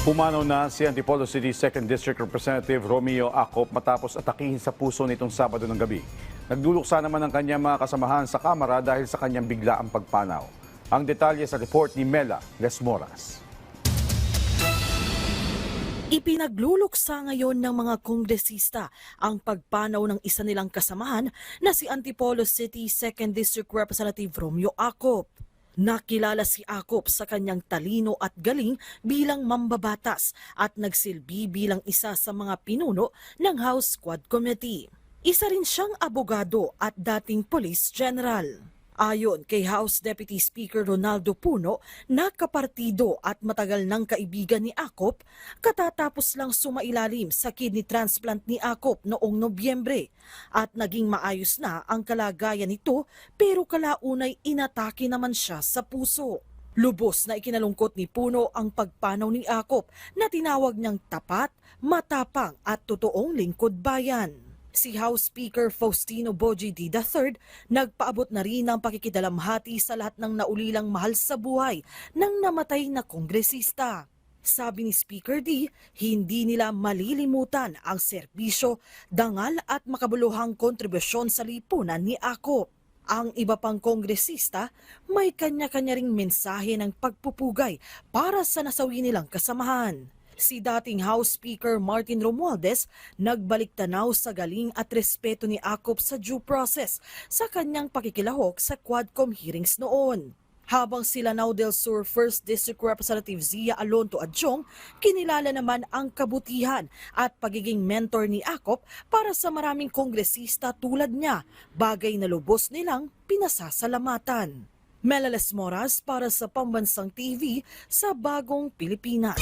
Pumanaw na si Antipolo City 2nd District Representative Romeo Acop matapos atakihin sa puso nitong Sabado ng gabi. Nagduluksa naman ang kanyang mga kasamahan sa Kamara dahil sa kanyang biglaang pagpanaw. Ang detalye sa report ni Mela Lesmoras. Ipinagluluksa ngayon ng mga kongresista ang pagpanaw ng isa nilang kasamahan na si Antipolo City 2nd District Representative Romeo Acop. Nakilala si Acop sa kanyang talino at galing bilang mambabatas at nagsilbi bilang isa sa mga pinuno ng House Quad Committee. Isa rin siyang abogado at dating police general. Ayon kay House Deputy Speaker Ronaldo Puno, nakapartido at matagal ng kaibigan ni Acop, katatapos lang sumailalim sa kidney transplant ni Acop noong Nobyembre at naging maayos na ang kalagayan nito pero kalaunay inatake naman siya sa puso. Lubos na ikinalungkot ni Puno ang pagpanaw ni Acop na tinawag niyang tapat, matapang at totoong lingkod bayan. Si House Speaker Faustino Bogie D. III nagpaabot na rin ng pakikidalamhati sa lahat ng naulilang mahal sa buhay ng namatay na kongresista. Sabi ni Speaker D, hindi nila malilimutan ang serbisyo, dangal at makabuluhang kontribusyon sa lipunan ni Acop. Ang iba pang kongresista may kanya-kanya ring mensahe ng pagpupugay para sa nasawi nilang kasamahan. Si dating House Speaker Martin Romualdez nagbalik tanaw sa galing at respeto ni Acop sa due process sa kanyang pakikilahok sa Quadcom hearings noon. Habang si Lanao del Sur 1st District Representative Zia Alonto Adjong, kinilala naman ang kabutihan at pagiging mentor ni Acop para sa maraming kongresista tulad niya, bagay na lubos nilang pinasasalamatan. Mela Lesmoras para sa Pambansang TV sa Bagong Pilipinas.